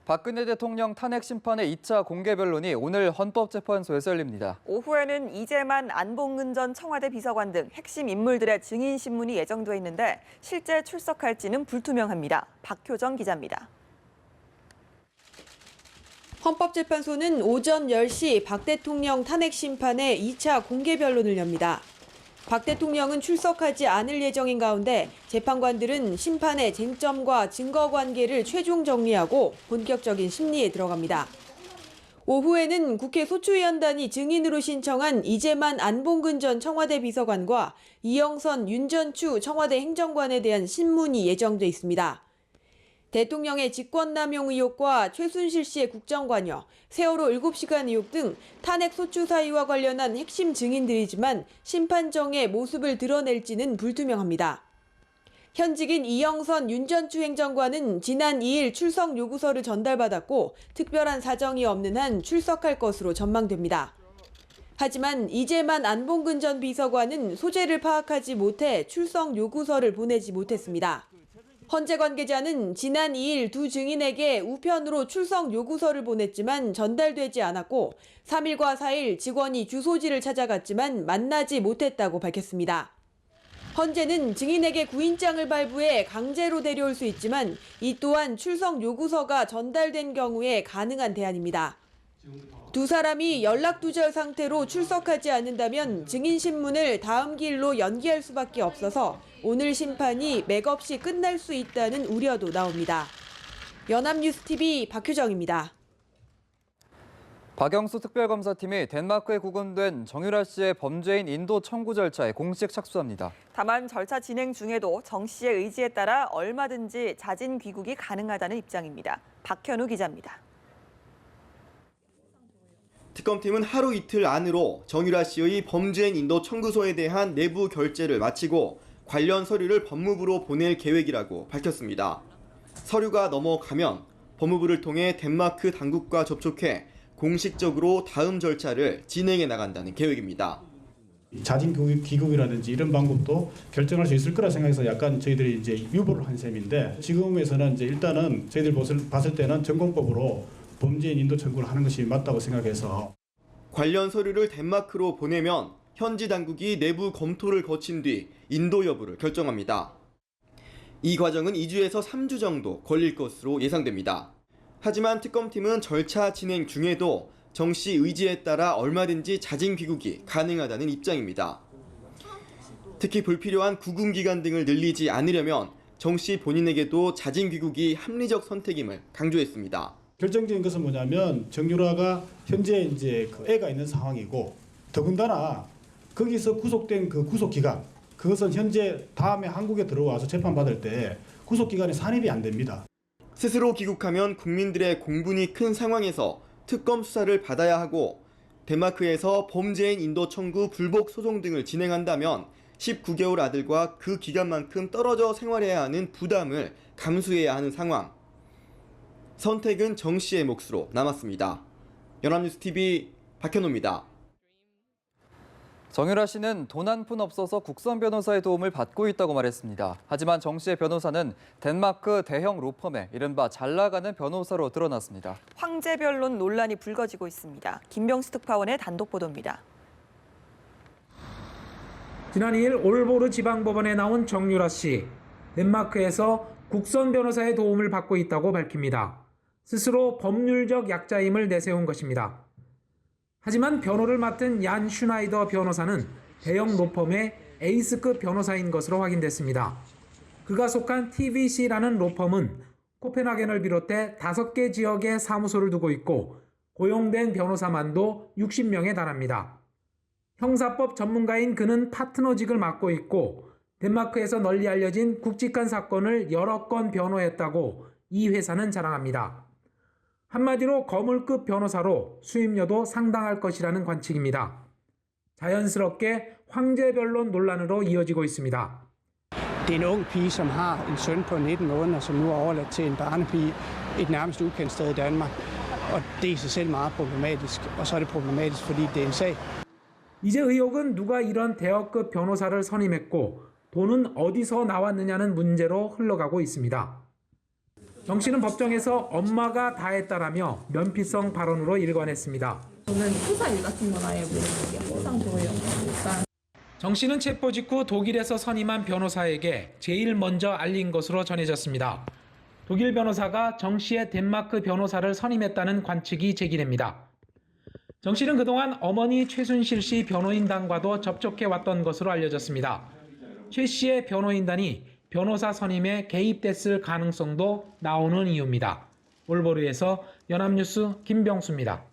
박근혜 대통령 탄핵 심판의 2차 공개 변론이 오늘 헌법재판소에서 열립니다. 오후에는 이재만, 안봉근 전 청와대 비서관 등 핵심 인물들의 증인 신문이 예정돼 있는데 실제 출석할지는 불투명합니다. 박효정 기자입니다. 헌법재판소는 오전 10시 박 대통령 탄핵 심판의 2차 공개 변론을 엽니다. 박 대통령은 출석하지 않을 예정인 가운데 재판관들은 심판의 쟁점과 증거 관계를 최종 정리하고 본격적인 심리에 들어갑니다. 오후에는 국회 소추위원단이 증인으로 신청한 이재만, 안봉근 전 청와대 비서관과 이영선, 윤전추 청와대 행정관에 대한 신문이 예정돼 있습니다. 대통령의 직권남용 의혹과 최순실 씨의 국정관여, 세월호 7시간 의혹 등 탄핵 소추 사유와 관련한 핵심 증인들이지만 심판정의 모습을 드러낼지는 불투명합니다. 현직인 이영선, 윤전추 행정관은 지난 2일 출석 요구서를 전달받았고 특별한 사정이 없는 한 출석할 것으로 전망됩니다. 하지만 이재만, 안봉근 전 비서관은 소재를 파악하지 못해 출석 요구서를 보내지 못했습니다. 헌재 관계자는 지난 2일 두 증인에게 우편으로 출석 요구서를 보냈지만 전달되지 않았고 3일과 4일 직원이 주소지를 찾아갔지만 만나지 못했다고 밝혔습니다. 헌재는 증인에게 구인장을 발부해 강제로 데려올 수 있지만 이 또한 출석 요구서가 전달된 경우에 가능한 대안입니다. 두 사람이 연락두절 상태로 출석하지 않는다면 증인신문을 다음 길로 연기할 수밖에 없어서 오늘 심판이 맥없이 끝날 수 있다는 우려도 나옵니다. 연합뉴스TV 박효정입니다. 박영수 특별검사팀이 덴마크에 구금된 정유라 씨의 범죄인 인도 청구 절차에 공식 착수합니다. 다만 절차 진행 중에도 정 씨의 의지에 따라 얼마든지 자진 귀국이 가능하다는 입장입니다. 박현우 기자입니다. 특검팀은 하루 이틀 안으로 정유라 씨의 범죄인 인도 청구서에 대한 내부 결재를 마치고 관련 서류를 법무부로 보낼 계획이라고 밝혔습니다. 서류가 넘어가면 법무부를 통해 덴마크 당국과 접촉해 공식적으로 다음 절차를 진행해 나간다는 계획입니다. 자진 귀국이라든지 이런 방법도 결정할 수 있을 거라 생각해서 약간 저희들이 이제 유보를 한 셈인데 지금에서는 이제 일단은 저희들 봤을 때는 전공법으로 범죄인 인도 청구를 하는 것이 맞다고 생각해서 관련 서류를 덴마크로 보내면 현지 당국이 내부 검토를 거친 뒤 인도 여부를 결정합니다. 이 과정은 2주에서 3주 정도 걸릴 것으로 예상됩니다. 하지만 특검팀은 절차 진행 중에도 정 씨 의지에 따라 얼마든지 자진 귀국이 가능하다는 입장입니다. 특히 불필요한 구금 기간 등을 늘리지 않으려면 정 씨 본인에게도 자진 귀국이 합리적 선택임을 강조했습니다. 결정적인 것은 뭐냐면 정유라가 현재 이제 그 애가 있는 상황이고 더군다나 거기서 구속된 그 구속 기간 그것은 현재 다음에 한국에 들어와서 재판받을 때 구속 기간이 산입이 안 됩니다. 스스로 귀국하면 국민들의 공분이 큰 상황에서 특검 수사를 받아야 하고 덴마크에서 범죄인 인도 청구 불복 소송 등을 진행한다면 19개월 아들과 그 기간만큼 떨어져 생활해야 하는 부담을 감수해야 하는 상황. 선택은 정 씨의 몫으로 남았습니다. 연합뉴스TV 박현우입니다. 정유라 씨는 돈 한 푼 없어서 국선 변호사의 도움을 받고 있다고 말했습니다. 하지만 정 씨의 변호사는 덴마크 대형 로펌의 이른바 잘 나가는 변호사로 드러났습니다. 황제 변론 논란이 불거지고 있습니다. 김병수 특파원의 단독 보도입니다. 지난 2일 올보르 지방법원에 나온 정유라 씨. 덴마크에서 국선 변호사의 도움을 받고 있다고 밝힙니다. 스스로 법률적 약자임을 내세운 것입니다. 하지만 변호를 맡은 얀 슈나이더 변호사는 대형 로펌의 에이스급 변호사인 것으로 확인됐습니다. 그가 속한 TVC라는 로펌은 코펜하겐을 비롯해 5개 지역에 사무소를 두고 있고 고용된 변호사만도 60명에 달합니다. 형사법 전문가인 그는 파트너직을 맡고 있고 덴마크에서 널리 알려진 굵직한 사건을 여러 건 변호했다고 이 회사는 자랑합니다. 한마디로 거물급 변호사로 수임료도 상당할 것이라는 관측입니다. 자연스럽게 황제 변론 논란으로 이어지고 있습니다. Det er en ung pige, som har en søn på 19 måneder, som nu er overladt til en barnepige et nærmest ukendt sted i Danmark. Og det er i sig selv meget problematisk. Og så er det problematisk, fordi det er en sag. 이제 의혹은 누가 이런 대여급 변호사를 선임했고 돈은 어디서 나왔느냐는 문제로 흘러가고 있습니다. 정 씨는 법정에서 엄마가 다 했다라며 면피성 발언으로 일관했습니다. 저는 회사 일 같은 건 아예 모르는 게 항상 저희 엄마니까. 정 씨는 체포 직후 독일에서 선임한 변호사에게 제일 먼저 알린 것으로 전해졌습니다. 독일 변호사가 정 씨의 덴마크 변호사를 선임했다는 관측이 제기됩니다. 정 씨는 그동안 어머니 최순실 씨 변호인단과도 접촉해왔던 것으로 알려졌습니다. 최 씨의 변호인단이 변호사 선임에 개입됐을 가능성도 나오는 이유입니다. 올보르에서 연합뉴스 김병수입니다.